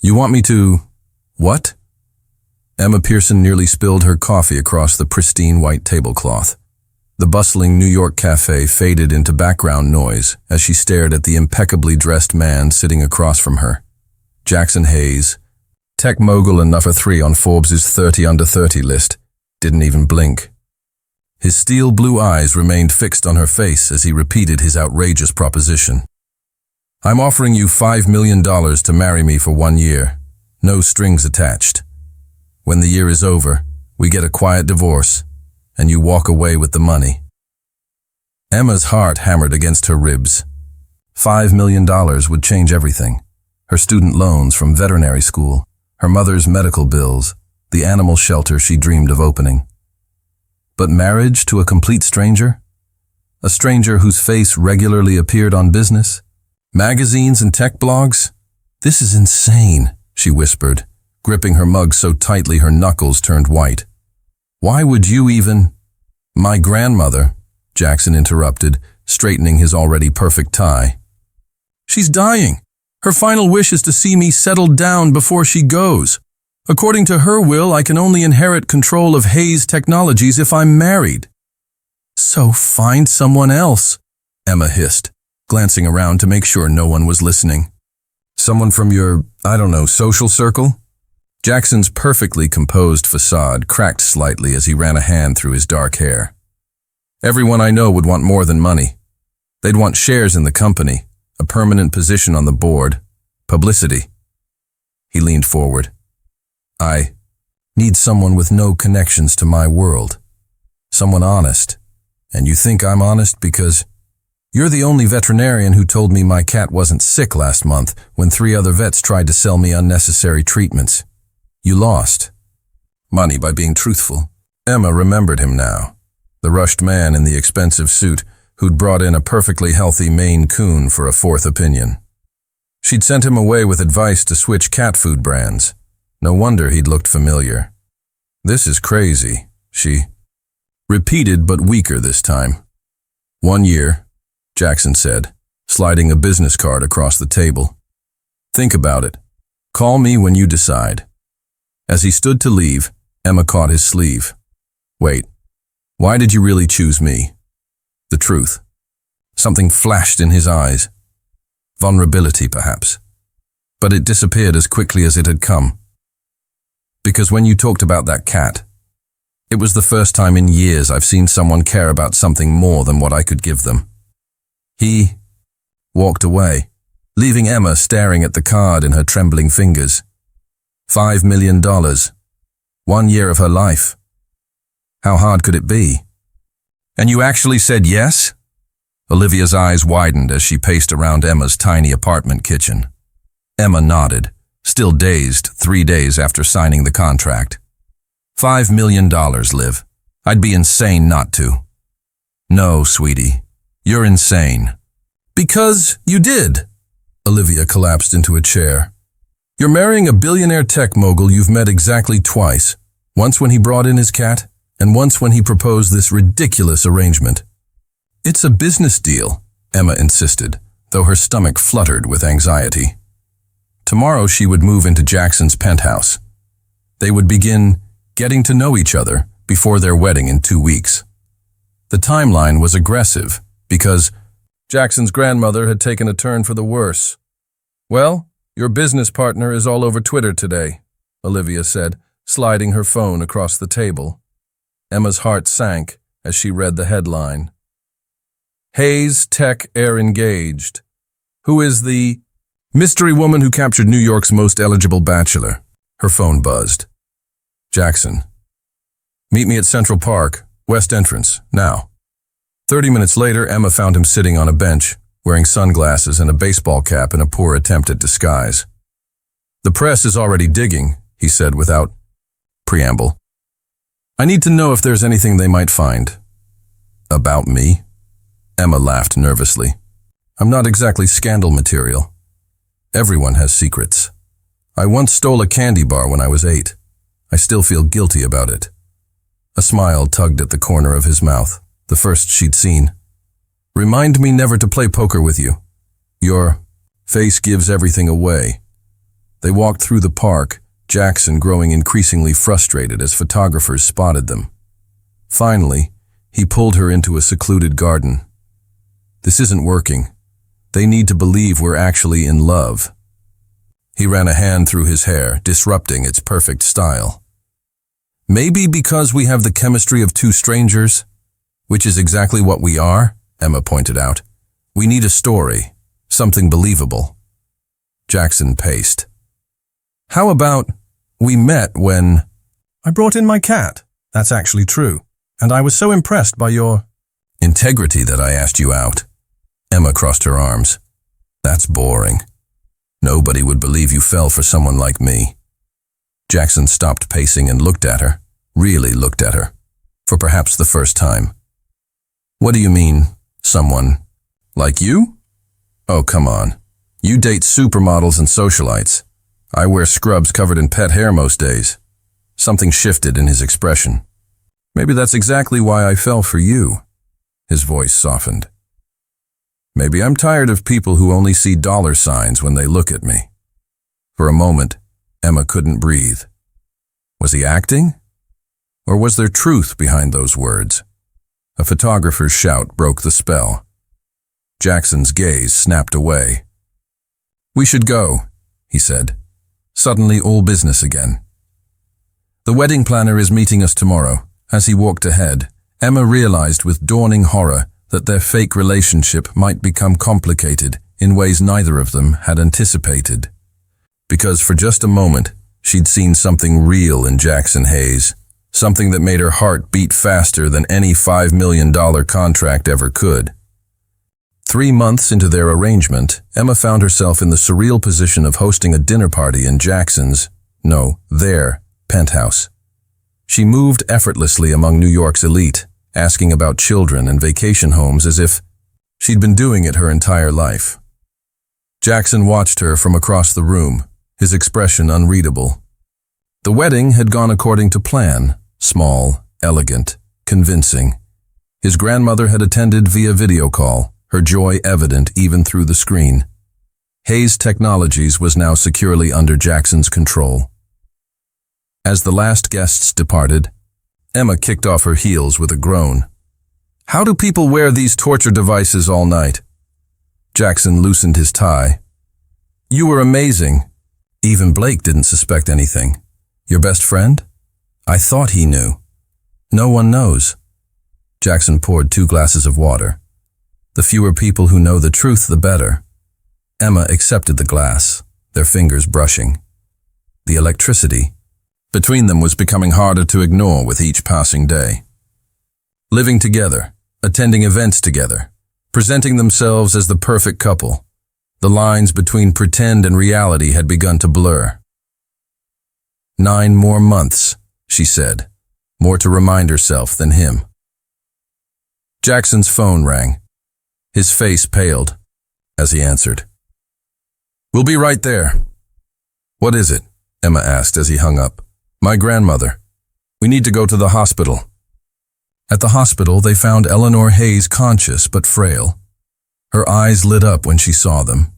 You want me to… what? Emma Pearson nearly spilled her coffee across the pristine white tablecloth. The bustling New York cafe faded into background noise as she stared at the impeccably dressed man sitting across from her. Jackson Hayes, tech mogul and number 3 on Forbes' 30 Under 30 list, didn't even blink. His steel blue eyes remained fixed on her face as he repeated his outrageous proposition. I'm offering you $5 million to marry me for 1 year. No strings attached. When the year is over, we get a quiet divorce, and you walk away with the money. Emma's heart hammered against her ribs. $5 million would change everything. Her student loans from veterinary school, her mother's medical bills, the animal shelter she dreamed of opening. But marriage to a complete stranger? A stranger whose face regularly appeared on business, magazines and tech blogs? This is insane, she whispered, gripping her mug so tightly her knuckles turned white. Why would you even… My grandmother, Jackson interrupted, straightening his already perfect tie. She's dying. Her final wish is to see me settled down before she goes. According to her will, I can only inherit control of Hayes Technologies if I'm married. So find someone else, Emma hissed, glancing around to make sure no one was listening. Someone from your, social circle? Jackson's perfectly composed facade cracked slightly as he ran a hand through his dark hair. Everyone I know would want more than money. They'd want shares in the company, a permanent position on the board, publicity. He leaned forward. I need someone with no connections to my world. Someone honest. And you think I'm honest because you're the only veterinarian who told me my cat wasn't sick last month when 3 other vets tried to sell me unnecessary treatments. You lost money by being truthful. Emma remembered him now, the rushed man in the expensive suit who'd brought in a perfectly healthy Maine Coon for a fourth opinion. She'd sent him away with advice to switch cat food brands. No wonder he'd looked familiar. This is crazy, she repeated, but weaker this time. 1 year, Jackson said, sliding a business card across the table. Think about it. Call me when you decide. As he stood to leave, Emma caught his sleeve. Wait, why did you really choose me? The truth. Something flashed in his eyes. Vulnerability, perhaps. But it disappeared as quickly as it had come. Because when you talked about that cat, it was the first time in years I've seen someone care about something more than what I could give them. He walked away, leaving Emma staring at the card in her trembling fingers. $5 million. 1 year of her life. How hard could it be? And you actually said yes? Olivia's eyes widened as she paced around Emma's tiny apartment kitchen. Emma nodded, still dazed 3 days after signing the contract. $5 million, Liv. I'd be insane not to. No, sweetie. You're insane. Because you did. Olivia collapsed into a chair. You're marrying a billionaire tech mogul you've met exactly twice. Once when he brought in his cat, and once when he proposed this ridiculous arrangement. It's a business deal, Emma insisted, though her stomach fluttered with anxiety. Tomorrow she would move into Jackson's penthouse. They would begin getting to know each other before their wedding in 2 weeks. The timeline was aggressive because Jackson's grandmother had taken a turn for the worse. Well, your business partner is all over Twitter today, Olivia said, sliding her phone across the table. Emma's heart sank as she read the headline. Hayes Tech Heir Engaged. Who is the mystery woman who captured New York's most eligible bachelor? Her phone buzzed. Jackson. Meet me at Central Park, West Entrance, now. 30 minutes later, Emma found him sitting on a bench, wearing sunglasses and a baseball cap in a poor attempt at disguise. The press is already digging, he said without preamble. I need to know if there's anything they might find. About me? Emma laughed nervously. I'm not exactly scandal material. Everyone has secrets. I once stole a candy bar when I was 8. I still feel guilty about it. A smile tugged at the corner of his mouth, the first she'd seen. Remind me never to play poker with you. Your face gives everything away. They walked through the park, Jackson growing increasingly frustrated as photographers spotted them. Finally, he pulled her into a secluded garden. This isn't working. They need to believe we're actually in love. He ran a hand through his hair, disrupting its perfect style. Maybe because we have the chemistry of two strangers, which is exactly what we are, Emma pointed out. We need a story, something believable. Jackson paced. How about we met when I brought in my cat? That's actually true. And I was so impressed by your integrity that I asked you out. Emma crossed her arms. That's boring. Nobody would believe you fell for someone like me. Jackson stopped pacing and looked at her, really looked at her, for perhaps the first time. What do you mean, someone like you? Oh, come on. You date supermodels and socialites. I wear scrubs covered in pet hair most days. Something shifted in his expression. Maybe that's exactly why I fell for you. His voice softened. Maybe I'm tired of people who only see dollar signs when they look at me. For a moment, Emma couldn't breathe. Was he acting? Or was there truth behind those words? A photographer's shout broke the spell. Jackson's gaze snapped away. We should go, he said. Suddenly all business again. The wedding planner is meeting us tomorrow. As he walked ahead, Emma realized with dawning horror that their fake relationship might become complicated in ways neither of them had anticipated. Because for just a moment, she'd seen something real in Jackson Hayes, something that made her heart beat faster than any $5 million contract ever could. 3 months into their arrangement, Emma found herself in the surreal position of hosting a dinner party in their penthouse. She moved effortlessly among New York's elite, asking about children and vacation homes as if she'd been doing it her entire life. Jackson watched her from across the room, his expression unreadable. The wedding had gone according to plan, small, elegant, convincing. His grandmother had attended via video call, her joy evident even through the screen. Hayes Technologies was now securely under Jackson's control. As the last guests departed, Emma kicked off her heels with a groan. How do people wear these torture devices all night? Jackson loosened his tie. You were amazing. Even Blake didn't suspect anything. Your best friend? I thought he knew. No one knows. Jackson poured 2 glasses of water. The fewer people who know the truth, the better. Emma accepted the glass, their fingers brushing. The electricity between them was becoming harder to ignore with each passing day. Living together, attending events together, presenting themselves as the perfect couple, the lines between pretend and reality had begun to blur. 9 more months, she said, more to remind herself than him. Jackson's phone rang. His face paled as he answered. We'll be right there. What is it? Emma asked as he hung up. My grandmother. We need to go to the hospital. At the hospital, they found Eleanor Hayes conscious but frail. Her eyes lit up when she saw them.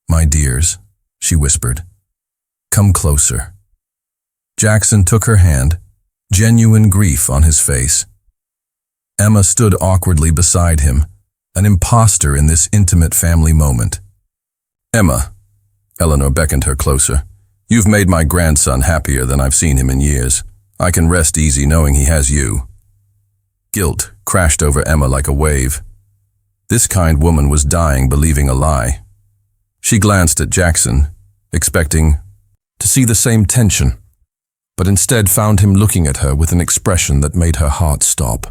My dears, she whispered. Come closer. Jackson took her hand, genuine grief on his face. Emma stood awkwardly beside him, an imposter in this intimate family moment. Emma, Eleanor beckoned her closer. You've made my grandson happier than I've seen him in years. I can rest easy knowing he has you. Guilt crashed over Emma like a wave. This kind woman was dying believing a lie. She glanced at Jackson, expecting to see the same tension, but instead found him looking at her with an expression that made her heart stop.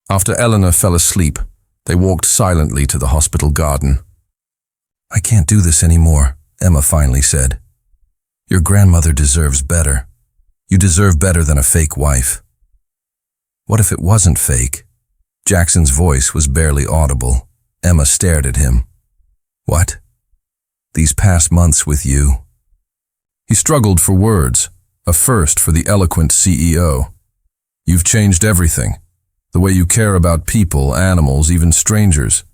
After Eleanor fell asleep, they walked silently to the hospital garden. I can't do this anymore, Emma finally said. Your grandmother deserves better. You deserve better than a fake wife. What if it wasn't fake? Jackson's voice was barely audible. Emma stared at him. What? These past months with you? He struggled for words, a first for the eloquent CEO. You've changed everything. The way you care about people, animals, even strangers.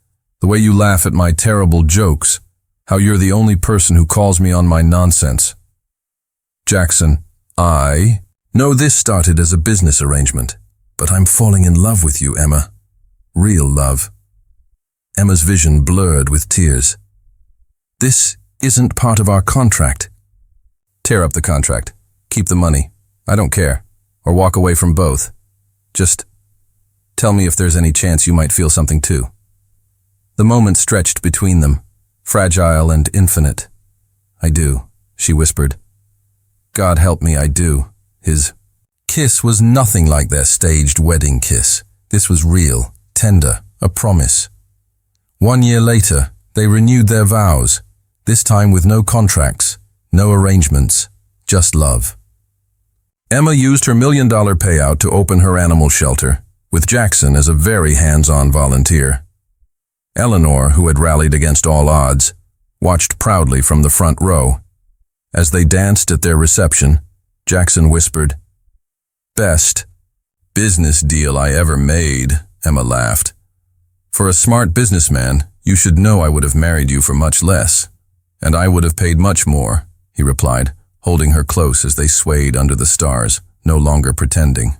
The way you laugh at my terrible jokes. How you're the only person who calls me on my nonsense. Jackson, I know this started as a business arrangement, but I'm falling in love with you, Emma. Real love. Emma's vision blurred with tears. This isn't part of our contract. Tear up the contract. Keep the money. I don't care. Or walk away from both. Just tell me if there's any chance you might feel something too. The moment stretched between them, fragile and infinite. I do, she whispered. God help me, I do. His kiss was nothing like their staged wedding kiss. This was real, tender, a promise. 1 year later, they renewed their vows, this time with no contracts, no arrangements, just love. Emma used her $1 million payout to open her animal shelter, with Jackson as a very hands-on volunteer. Eleanor, who had rallied against all odds, watched proudly from the front row. As they danced at their reception, Jackson whispered, "Best business deal I ever made," Emma laughed. "For a smart businessman, you should know I would have married you for much less. And I would have paid much more," he replied, holding her close as they swayed under the stars, no longer pretending.